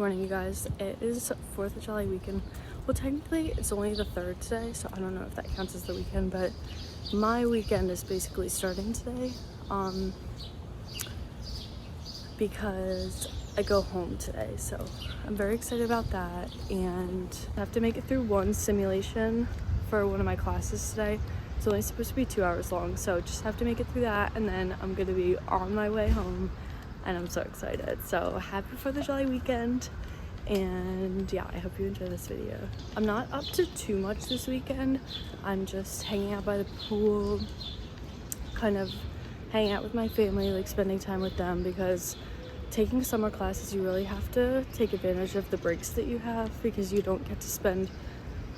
Morning, you guys. It is 4th of July weekend. Well, technically it's only the 3rd today, so I don't know if that counts as the weekend, but my weekend is basically starting today because I go home today, so I'm very excited about that. And I have to make it through one simulation for one of my classes today. It's only supposed to be 2 hours long, so just have to make it through that, and then I'm gonna be on my way home. And I'm so excited. So happy 4th of July weekend. And yeah, I hope you enjoy this video. I'm not up to too much this weekend. I'm just hanging out by the pool, kind of hanging out with my family, like spending time with them, because taking summer classes, you really have to take advantage of the breaks that you have, because you don't get to spend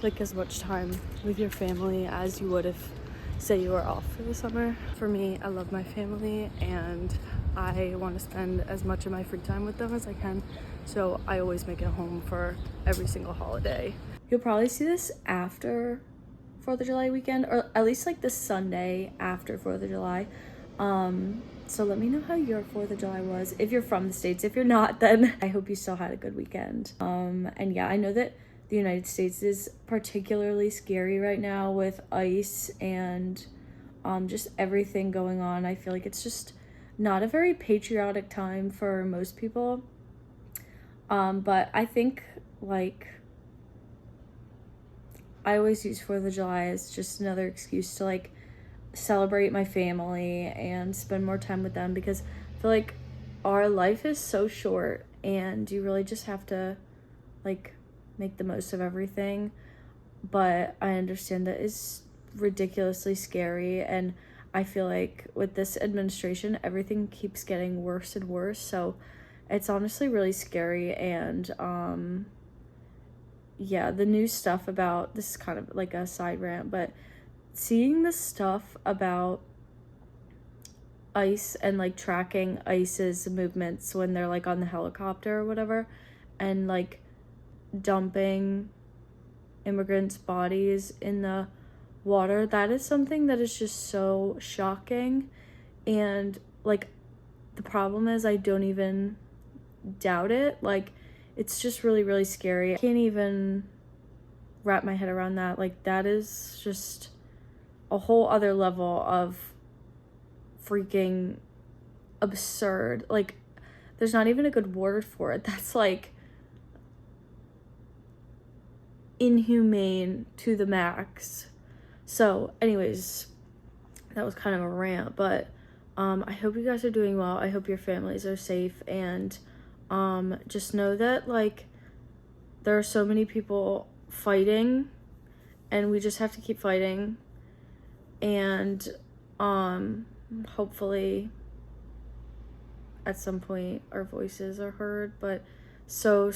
like as much time with your family as you would if, say, you were off for the summer. For me, I love my family and I want to spend as much of my free time with them as I can, so I always make it home for every single holiday. You'll probably see this after 4th of July weekend, or at least like the Sunday after 4th of July. So let me know how your 4th of July was, if you're from the States. If you're not, then I hope you still had a good weekend. And yeah, I know that the United States is particularly scary right now with ICE and just everything going on. I feel like it's just not a very patriotic time for most people. But I think, like, I always use 4th of July as just another excuse to like celebrate my family and spend more time with them, because I feel like our life is so short and you really just have to like make the most of everything. But I understand that it's ridiculously scary, and I feel like with this administration, everything keeps getting worse and worse. So it's honestly really scary. And yeah, the new stuff about, this is kind of like a side rant, but seeing the stuff about ICE and like tracking ICE's movements when they're like on the helicopter or whatever, and like dumping immigrants' bodies in the water, that is something that is just so shocking. And like, the problem is I don't even doubt it. Like, it's just really, really scary. I can't even wrap my head around that. Like, that is just a whole other level of freaking absurd. Like, there's not even a good word for it. That's like inhumane to the max. So anyways, that was kind of a rant, but I hope you guys are doing well. I hope your families are safe, and just know that like there are so many people fighting, and we just have to keep fighting. And hopefully at some point our voices are heard. But so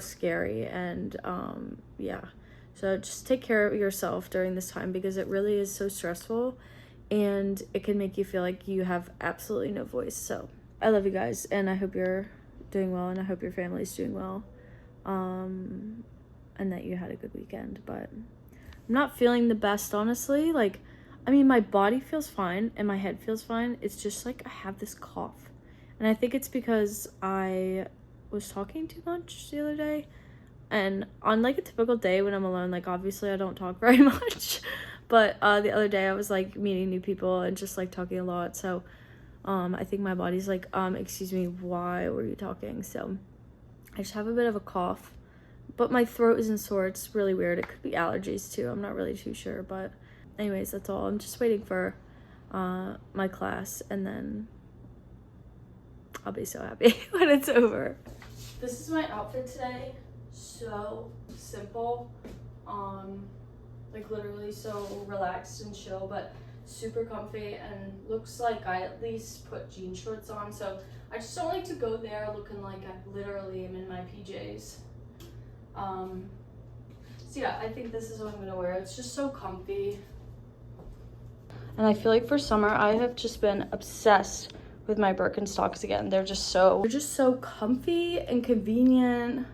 scary. And yeah, so just take care of yourself during this time, because it really is so stressful and it can make you feel like you have absolutely no voice. So I love you guys, and I hope you're doing well, and I hope your family's doing well, and that you had a good weekend. But I'm not feeling the best, honestly. Like, I mean, my body feels fine and my head feels fine. It's just like I have this cough, and I think it's because I was talking too much the other day. And on like a typical day when I'm alone, like obviously I don't talk very much, but the other day I was like meeting new people and just like talking a lot. So I think my body's like, excuse me, why were you talking? So I just have a bit of a cough, but my throat isn't sore. It's really weird. It could be allergies too. I'm not really too sure, but anyways, that's all. I'm just waiting for my class, and then I'll be so happy when it's over. This is my outfit today. So simple, like literally so relaxed and chill, but super comfy, and looks like I at least put jean shorts on. So I just don't like to go there looking like I literally am in my PJs. So yeah, I think this is what I'm gonna wear. It's just so comfy. And I feel like for summer, I have just been obsessed with my Birkenstocks again. They're just so comfy and convenient.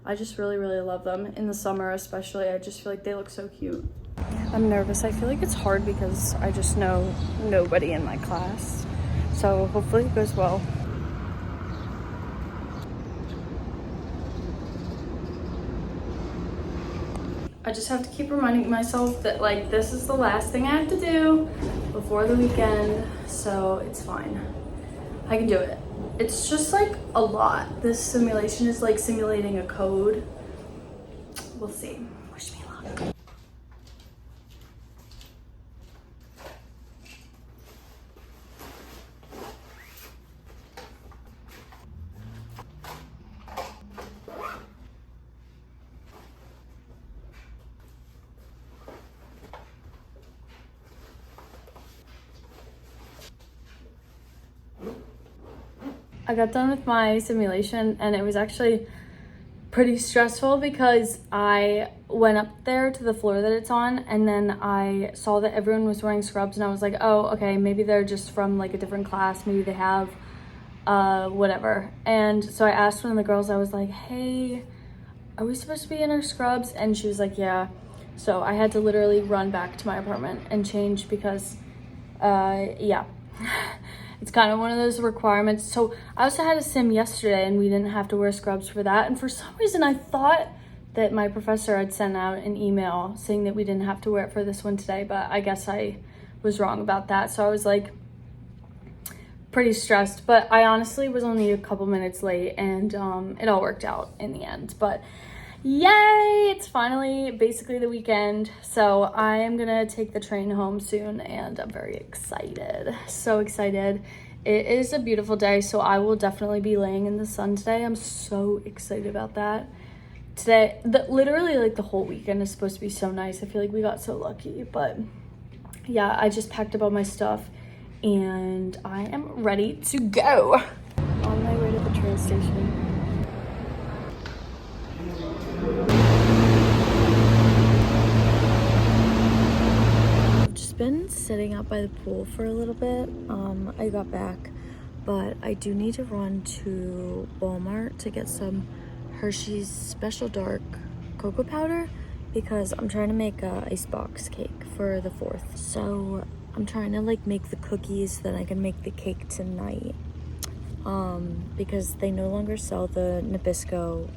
I just really love them in the summer, especially. I just feel like they look so cute. I'm nervous. I feel like it's hard because I just know nobody in my class. So hopefully it goes well. I just have to keep reminding myself that like this is the last thing I have to do before the weekend, so it's fine. I can do it. It's just like a lot. This simulation is like simulating a code. We'll see. Wish me luck. I got done with my simulation and it was actually pretty stressful because I went up there to the floor that it's on and then I saw that everyone was wearing scrubs and I was like, oh, okay, maybe they're just from like a different class. Maybe they have whatever. And so I asked one of the girls, I was like, hey, are we supposed to be in our scrubs? And she was like, yeah. So I had to literally run back to my apartment and change because yeah. It's kind of one of those requirements. So I also had a sim yesterday and we didn't have to wear scrubs for that. And for some reason I thought that my professor had sent out an email saying that we didn't have to wear it for this one today, but I guess I was wrong about that. So I was like pretty stressed, but I honestly was only a couple minutes late and it all worked out in the end. But yay, it's finally basically the weekend. So I am gonna take the train home soon and I'm very excited. So excited. It is a beautiful day, so I will definitely be laying in the sun today. I'm so excited about that. Today, literally like the whole weekend is supposed to be so nice. I feel like we got so lucky, but yeah, I just packed up all my stuff and I am ready to go. On my way to the train station. Been sitting out by the pool for a little bit. I got back, but I do need to run to Walmart to get some Hershey's Special Dark cocoa powder because I'm trying to make a icebox cake for the 4th. So I'm trying to like make the cookies, then I can make the cake tonight. Because they no longer sell the Nabisco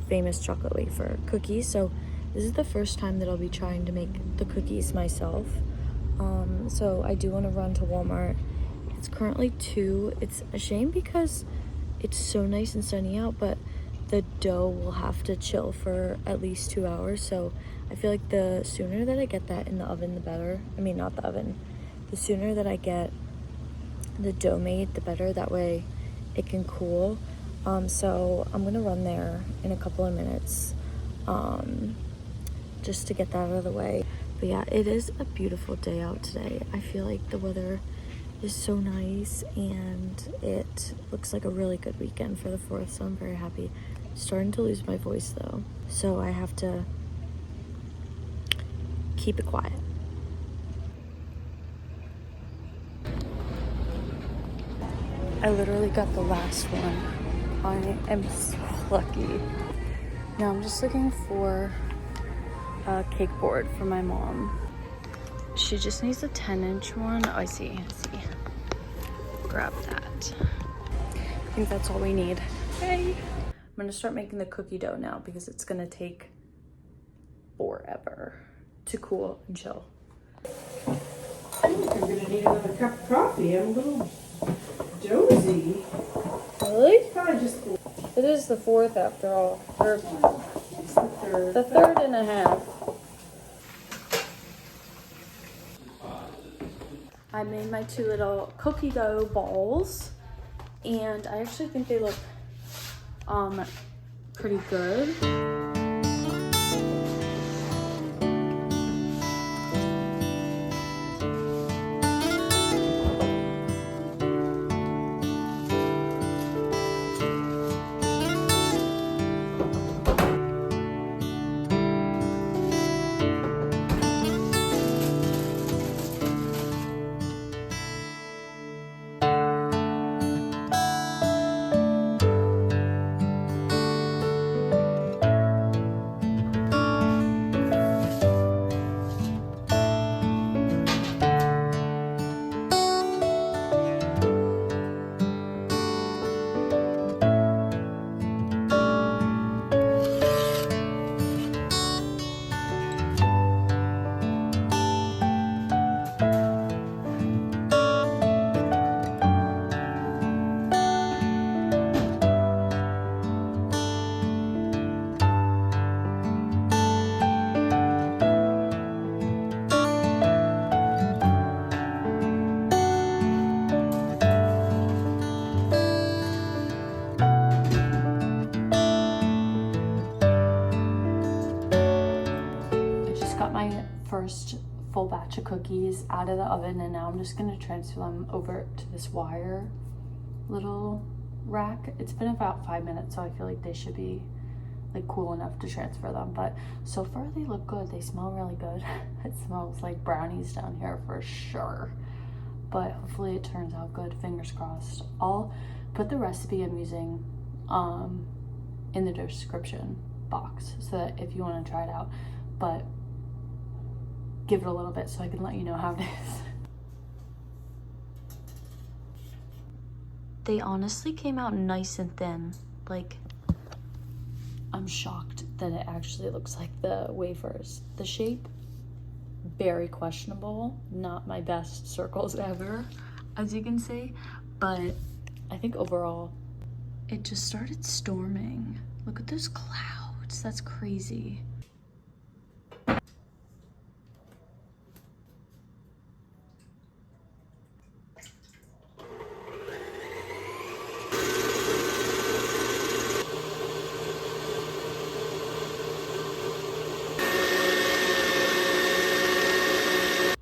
famous chocolate wafer cookies. So this is the first time that I'll be trying to make the cookies myself. So I do want to run to Walmart. It's currently 2. It's a shame because it's so nice and sunny out, but the dough will have to chill for at least 2 hours. So I feel like the sooner that I get that in the oven, the better. I mean, not the oven. The sooner that I get the dough made, the better. That way it can cool. So I'm going to run there in a couple of minutes just to get that out of the way. But yeah, it is a beautiful day out today. I feel like the weather is so nice and it looks like a really good weekend for the 4th, so I'm very happy. Starting to lose my voice though, so I have to keep it quiet. I literally got the last one. I am so lucky. Now I'm just looking for a cake board for my mom. She just needs a 10-inch one. Oh, I see. Grab that. I think that's all we need. Hey. I'm gonna start making the cookie dough now because it's gonna take forever to cool and chill. I think I'm gonna need another cup of coffee. I'm a little dozy. Really? Probably just It is the 4th after all. Or it's the 3rd. the 3rd and a half. I made my 2 little cookie dough balls and I actually think they look pretty good. first full batch of cookies out of the oven, and now I'm just gonna transfer them over to this wire little rack. It's been about 5 minutes, so I feel like they should be like cool enough to transfer them, but so far they look good. They smell really good. It smells like brownies down here for sure, but hopefully it turns out good. Fingers crossed. I'll put the recipe I'm using in the description box so that if you want to try it out, but give it a little bit so I can let you know how it is. They honestly came out nice and thin. Like, I'm shocked that it actually looks like the wafers. The shape, very questionable. Not my best circles ever, as you can see. But I think overall, it just started storming. Look at those clouds. That's crazy.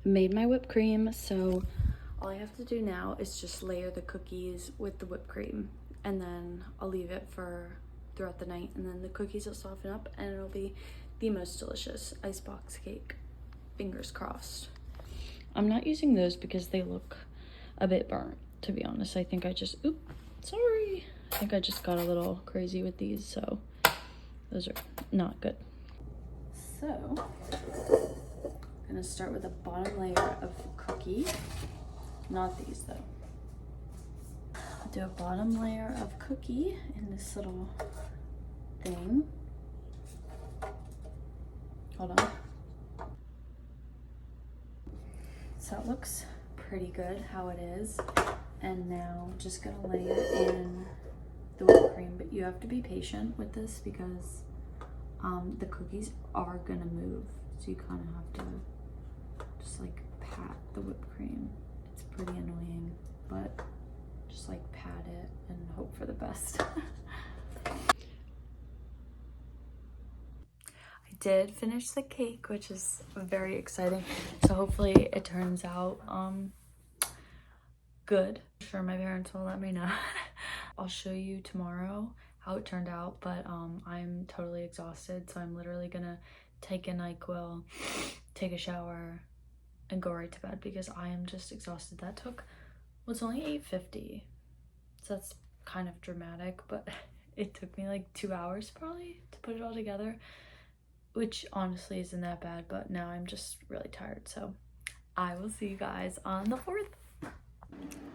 Made my whipped cream, so all I have to do now is just layer the cookies with the whipped cream, and then I'll leave it for throughout the night, and then the cookies will soften up and it'll be the most delicious icebox cake. Fingers crossed. I'm not using those because they look a bit burnt, to be honest. I think I just I think I just got a little crazy with these, so those are not good. So I'm gonna start with a bottom layer of cookie. Not these though. I'll do a bottom layer of cookie in this little thing. Hold on. So it looks pretty good how it is. And now I'm just gonna layer in the whipped cream, but you have to be patient with this because the cookies are gonna move. So you kind of have to just like pat the whipped cream. It's pretty annoying, but just like pat it and hope for the best. I did finish the cake, which is very exciting. So hopefully it turns out good. I'm sure my parents will let me know. I'll show you tomorrow how it turned out, but I'm totally exhausted, so I'm literally gonna take a NyQuil, take a shower, and go right to bed because I am just exhausted. That took, well, it's only 8:50, so that's kind of dramatic, but it took me like 2 hours probably to put it all together, which honestly isn't that bad, but now I'm just really tired, so I will see you guys on the 4th.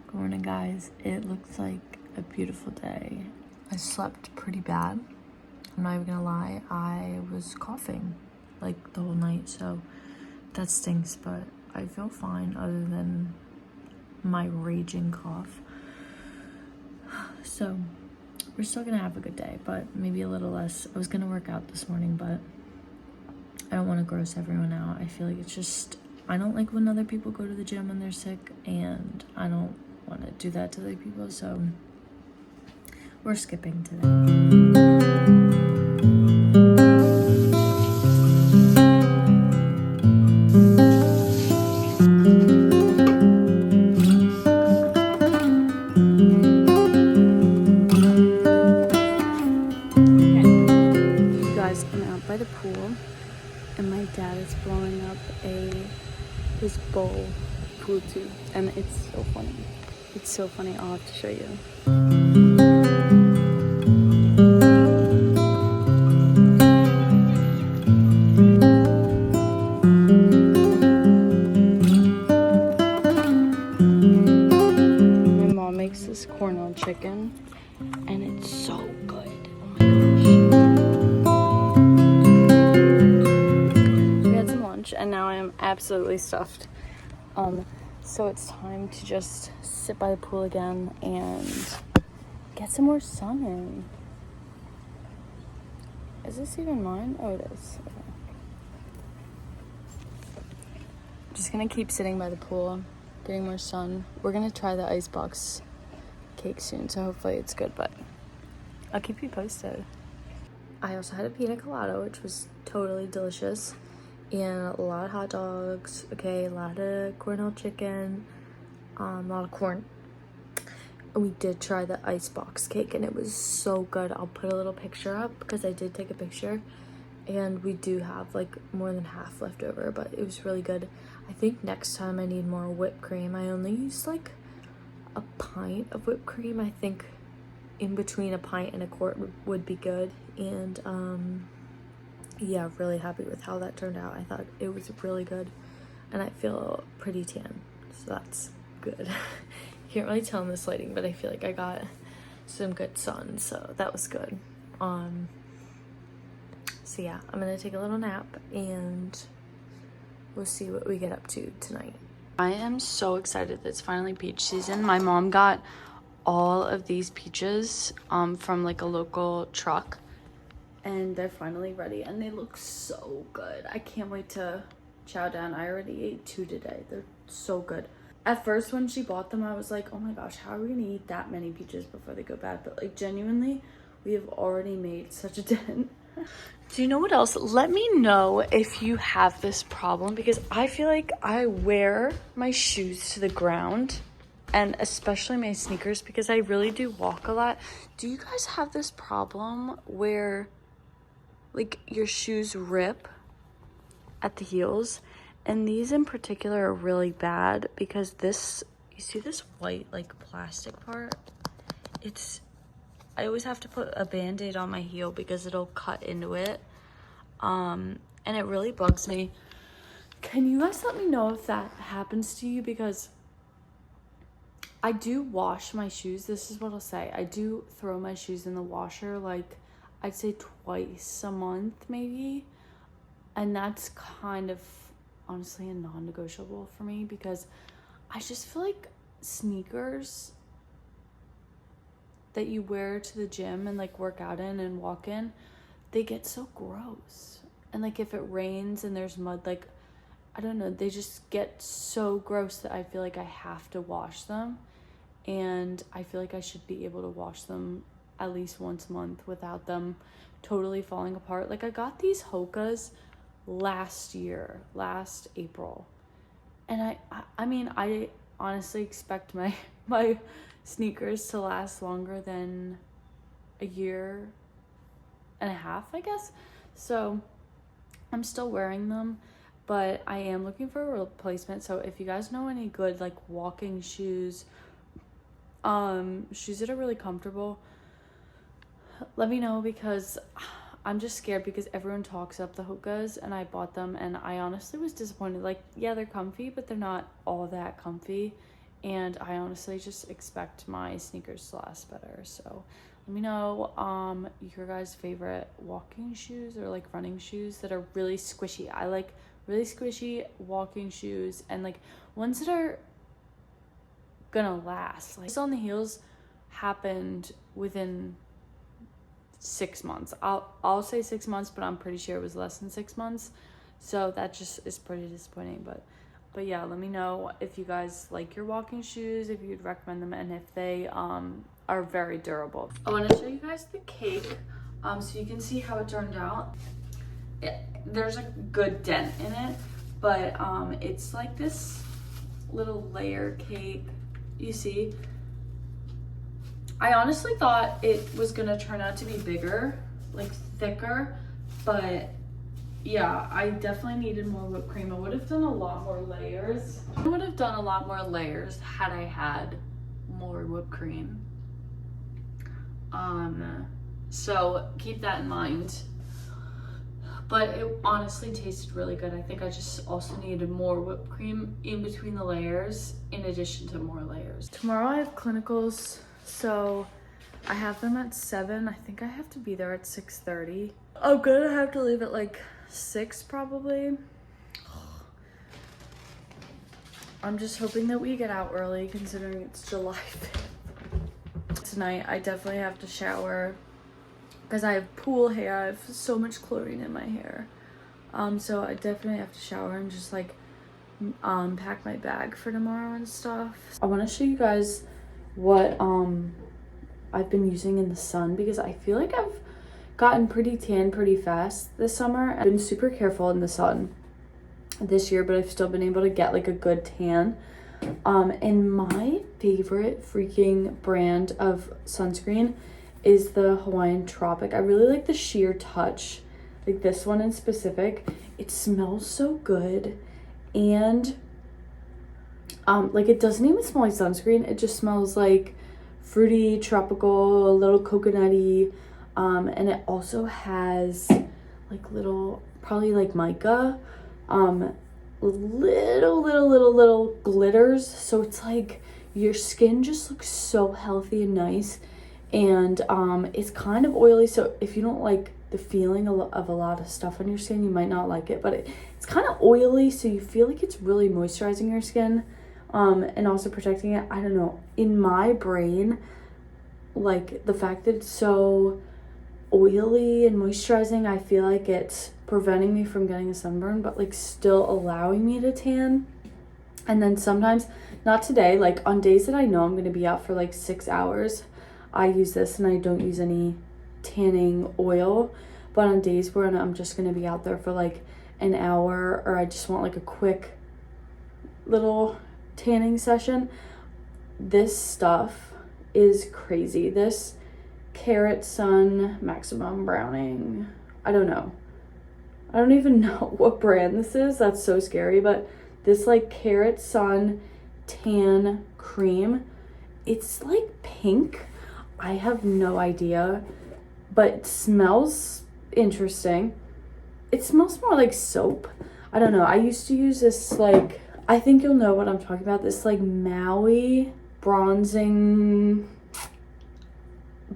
Good morning, guys. It looks like a beautiful day. I slept pretty bad. I'm not even gonna lie, I was coughing like the whole night, so that stinks, but I feel fine other than my raging cough. So we're still gonna have a good day, but maybe a little less. I was gonna work out this morning, but I don't want to gross everyone out. I feel like it's just, I don't like when other people go to the gym when they're sick, and I don't want to do that to other people, so we're skipping today. By the pool, and my dad is blowing up his bowl pool tube, and it's so funny. It's so funny. I'll have to show you. My mom makes this cornmeal chicken, and it's so good. And now I am absolutely stuffed. So it's time to just sit by the pool again and get some more sun in. Is this even mine? Oh, it is. Okay. I'm just gonna keep sitting by the pool, getting more sun. We're gonna try the icebox cake soon, so hopefully it's good, but I'll keep you posted. I also had a pina colada, which was totally delicious. and a lot of hot dogs, okay, a lot of cornmeal chicken, a lot of corn. And we did try the icebox cake and it was so good. I'll put a little picture up because I did take a picture, and we do have like more than half left over, but it was really good. I think next time I need more whipped cream. I only used like a pint of whipped cream. I think in between a pint and a quart would be good. And yeah, really happy with how that turned out. I thought it was really good, and I feel pretty tan, so that's good. Can't really tell in this lighting, but I feel like I got some good sun, so that was good. So yeah, I'm gonna take a little nap and we'll see what we get up to tonight. I am so excited that it's finally peach season. My mom got all of these peaches from like a local truck, and they're finally ready and they look so good. I can't wait to chow down. I already ate 2 today. They're so good. At first when she bought them, I was like, oh my gosh, how are we gonna eat that many peaches before they go bad? But like genuinely, we have already made such a dent. Do you know what else? Let me know if you have this problem, because I feel like I wear my shoes to the ground, and especially my sneakers, because I really do walk a lot. Do you guys have this problem where like your shoes rip at the heels? And these in particular are really bad because this, you see this white like plastic part? I always have to put a band-aid on my heel because it'll cut into it. And it really bugs me. Can you guys let me know if that happens to you? Because I do wash my shoes. This is what I'll say. I do throw my shoes in the washer, like I'd say twice a month maybe. And that's kind of honestly a non-negotiable for me, because I just feel like sneakers that you wear to the gym and like work out in and walk in, they get so gross. And like if it rains and there's mud, like I don't know, they just get so gross that I feel like I have to wash them. And I feel like I should be able to wash them at least once a month without them totally falling apart. Like I got these Hokas last April, and I mean I honestly expect my sneakers to last longer than a year and a half, I guess. So I'm still wearing them, but I am looking for a replacement. So if you guys know any good like walking shoes, shoes that are really comfortable, let me know, because I'm just scared because everyone talks up the Hokas and I bought them and I honestly was disappointed. Like, yeah, they're comfy, but they're not all that comfy. And I honestly just expect my sneakers to last better. So let me know your guys' favorite walking shoes or like running shoes that are really squishy. I like really squishy walking shoes and like ones that are gonna last. Like on the heels happened within 6 months. I'll say 6 months, but I'm pretty sure it was less than 6 months. So that just is pretty disappointing. But yeah, let me know if you guys like your walking shoes, if you'd recommend them, and if they are very durable. I want to show you guys the cake so you can see how it turned out. There's a good dent in it, but it's like this little layer cake, you see. I honestly thought it was gonna turn out to be bigger, like thicker, but yeah, I definitely needed more whipped cream. I would have done a lot more layers. I would have done a lot more layers had I had more whipped cream. So keep that in mind. But it honestly tasted really good. I think I just also needed more whipped cream in between the layers, in addition to more layers. Tomorrow I have clinicals, so I have them at 7. I think I have to be there at 6:30. I'm gonna have to leave at like 6 probably. I'm just hoping that we get out early considering it's July 5th. Tonight I definitely have to shower because I have pool hair. I have so much chlorine in my hair. So I definitely have to shower and just like pack my bag for tomorrow and stuff. I want to show you guys what I've been using in the sun, because I feel like I've gotten pretty tan pretty fast this summer. I've been super careful in the sun. this year, but I've still been able to get like a good tan. And my favorite freaking brand of sunscreen is the Hawaiian Tropic. I really like the Sheer Touch, like this one in specific. It smells so good, and like it doesn't even smell like sunscreen. It just smells like fruity, tropical, a little coconutty, and it also has like little, probably like mica, little glitters, so it's like your skin just looks so healthy and nice. And it's kind of oily, so if you don't like the feeling of a lot of stuff on your skin, you might not like it. But it's kind of oily, so you feel like it's really moisturizing your skin, and also protecting it. I don't know, in my brain, like the fact that it's so oily and moisturizing, I feel like it's preventing me from getting a sunburn, but like still allowing me to tan. And then sometimes, not today, like on days that I know I'm going to be out for like 6 hours, I use this and I don't use any tanning oil. But on days where I'm just going to be out there for like an hour, or I just want like a quick little tanning session, this stuff is crazy. This Carrot Sun Maximum Browning, I don't even know what brand this is. That's so scary. But this like Carrot Sun tan cream, it's like pink. I have no idea, but it smells interesting. It smells more like soap. I don't know. I used to use this, like, I think you'll know what I'm talking about. This like Maui bronzing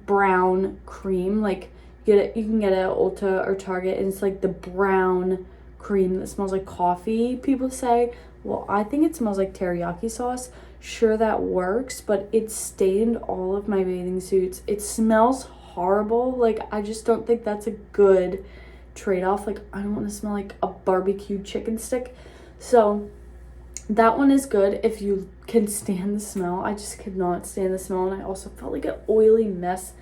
brown cream. Like you can get it at Ulta or Target, and it's like the brown cream that smells like coffee, people say. Well, I think it smells like teriyaki sauce. Sure, that works, but it stained all of my bathing suits. It smells horrible. Like, I just don't think that's a good trade-off. Like, I don't want to smell like a barbecued chicken stick. So that one is good if you can stand the smell. I just could not stand the smell, and I also felt like an oily mess.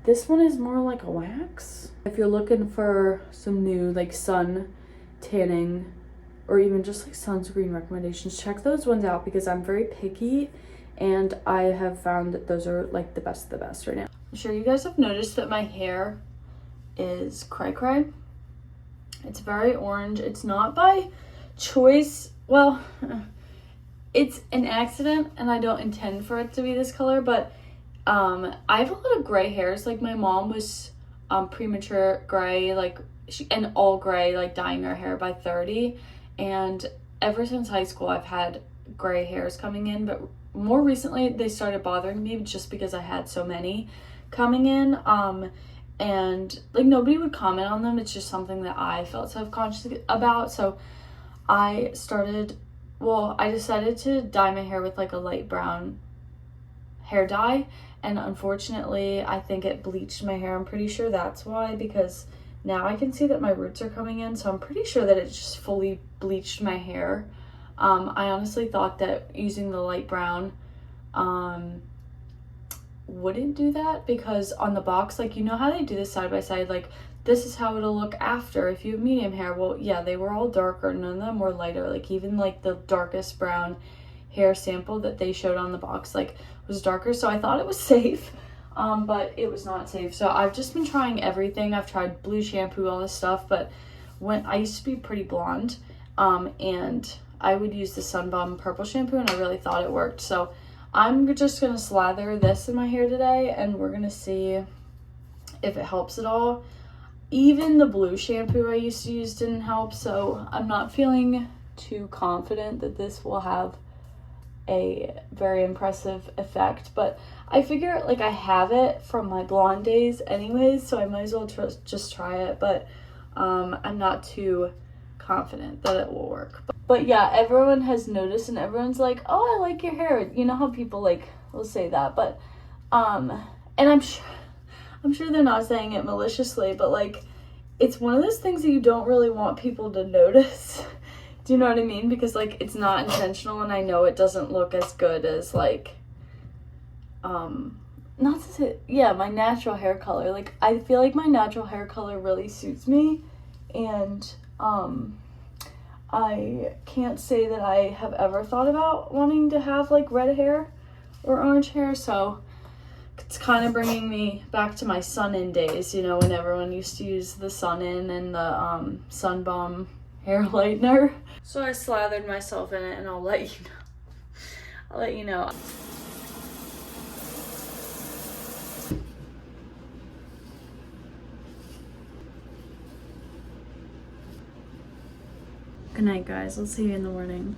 This one is more like a wax. If you're looking for some new like sun tanning or even just like sunscreen recommendations, check those ones out, because I'm very picky and I have found that those are like the best of the best right now. I'm sure you guys have noticed that my hair is cray. It's very orange. It's not by choice. Well, it's an accident and I don't intend for it to be this color, but I have a lot of gray hairs. Like my mom was premature gray, like and all gray, like dyeing her hair by 30. And ever since high school, I've had gray hairs coming in, but more recently they started bothering me just because I had so many coming in. And like nobody would comment on them. It's just something that I felt self-conscious about. So I decided to dye my hair with like a light brown hair dye. And unfortunately, I think it bleached my hair. I'm pretty sure that's why, because now I can see that my roots are coming in, so I'm pretty sure that it just fully bleached my hair. I honestly thought that using the light brown wouldn't do that, because on the box, like, you know how they do this side by side, like this is how it'll look after if you have medium hair. Well, yeah, they were all darker, none of them were lighter. Like even like the darkest brown hair sample that they showed on the box like was darker, so I thought it was safe. But it was not safe. So I've just been trying everything. I've tried blue shampoo, all this stuff, but when I used to be pretty blonde, and I would use the Sun Bomb purple shampoo, and I really thought it worked. So I'm just gonna slather this in my hair today, and we're gonna see if it helps at all. Even the blue shampoo I used to use didn't help, so I'm not feeling too confident that this will have a very impressive effect, but I figure like I have it from my blonde days anyways, so I might as well just try it. But I'm not too confident that it will work. But yeah, everyone has noticed, and everyone's like, oh, I like your hair. You know how people like will say that, but and I'm sure they're not saying it maliciously, but like it's one of those things that you don't really want people to notice. Do you know what I mean? Because like it's not intentional, and I know it doesn't look as good as like not to say, yeah, my natural hair color. Like I feel like my natural hair color really suits me, and I can't say that I have ever thought about wanting to have like red hair or orange hair, so it's kind of bringing me back to my sun-in days, you know, when everyone used to use the sun-in and the sun balm hair lightener. So I slathered myself in it, and I'll let you know. I'll let you know. Good night, guys. I'll see you in the morning.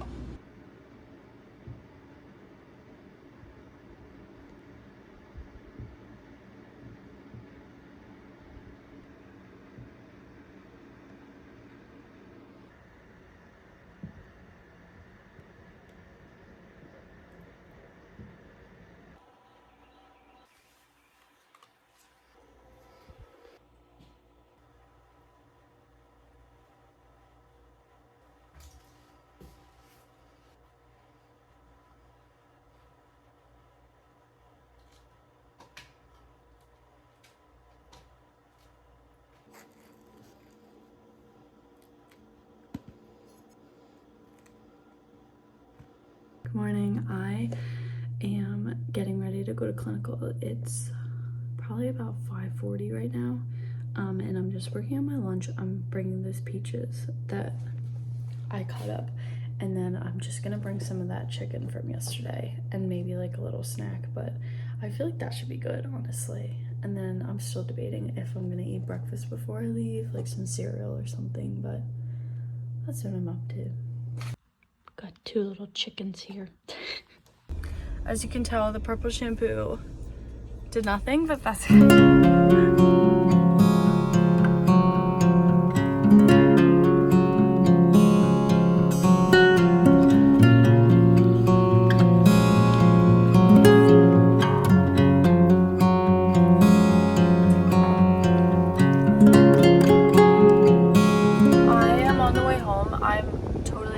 Good morning. I am getting ready to go to clinical. It's probably about 5:40 right now, and I'm just working on my lunch. I'm bringing those peaches that I cut up, and then I'm just gonna bring some of that chicken from yesterday and maybe like a little snack, but I feel like that should be good, honestly. And then I'm still debating if I'm gonna eat breakfast before I leave, like some cereal or something, but that's what I'm up to. Got 2 little chickens here. As you can tell, the purple shampoo did nothing, but that's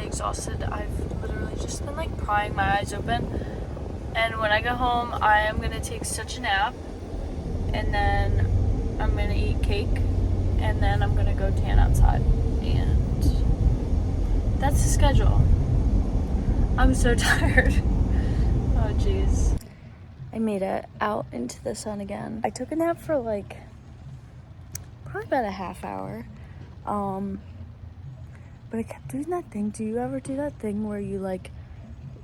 exhausted. I've literally just been like prying my eyes open, and when I get home I am gonna take such a nap, and then I'm gonna eat cake, and then I'm gonna go tan outside, and that's the schedule. I'm so tired. Oh jeez. I made it out into the sun again. I took a nap for like probably about a half hour, but I kept doing that thing. Do you ever do that thing where you like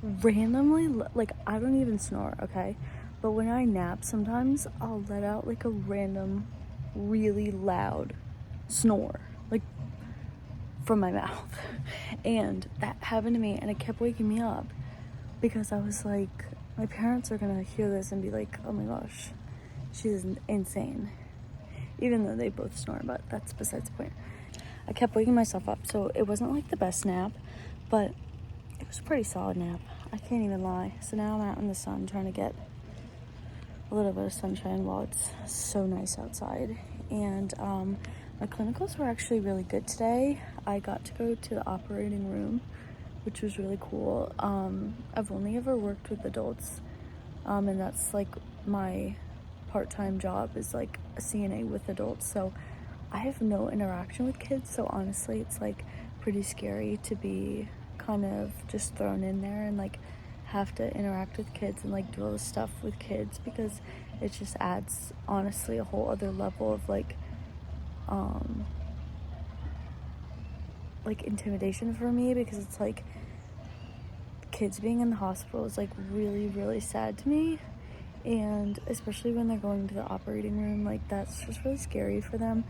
randomly, like I don't even snore, okay? But when I nap, sometimes I'll let out like a random, really loud snore, like from my mouth. And that happened to me, and it kept waking me up because I was like, my parents are gonna hear this and be like, oh my gosh, she's insane. Even though they both snore, but that's besides the point. I kept waking myself up, so it wasn't like the best nap, but it was a pretty solid nap. I can't even lie. So now I'm out in the sun trying to get a little bit of sunshine while it's so nice outside. And my clinicals were actually really good today. I got to go to the operating room, which was really cool. I've only ever worked with adults, and that's like my part-time job is like a CNA with adults, so I have no interaction with kids. So honestly, it's like pretty scary to be kind of just thrown in there and like have to interact with kids and like do all this stuff with kids, because it just adds honestly a whole other level of like intimidation for me, because it's like kids being in the hospital is like really, really sad to me. And especially when they're going to the operating room, like that's just really scary for them.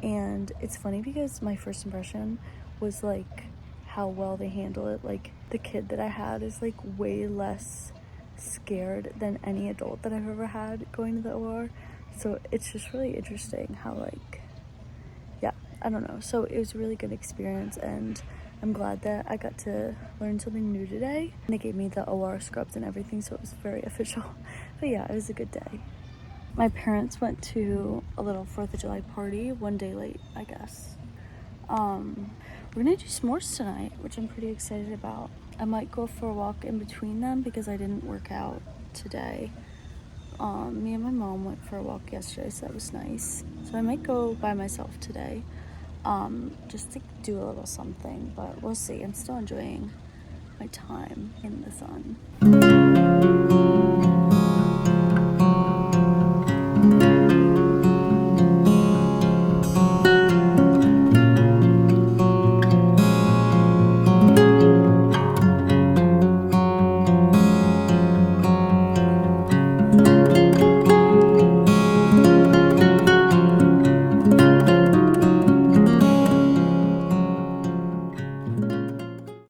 And it's funny because my first impression was like how well they handle it. Like the kid that I had is like way less scared than any adult that I've ever had going to the OR. So it's just really interesting how like, yeah, I don't know. So it was a really good experience, and I'm glad that I got to learn something new today. And they gave me the OR scrubs and everything, so it was very official. But yeah, it was a good day. My parents went to a little 4th of July party, one day late, I guess. We're gonna do s'mores tonight, which I'm pretty excited about. I might go for a walk in between them because I didn't work out today. Me and my mom went for a walk yesterday, so that was nice. So I might go by myself today. just to do a little something, but we'll see. I'm still enjoying my time in the sun.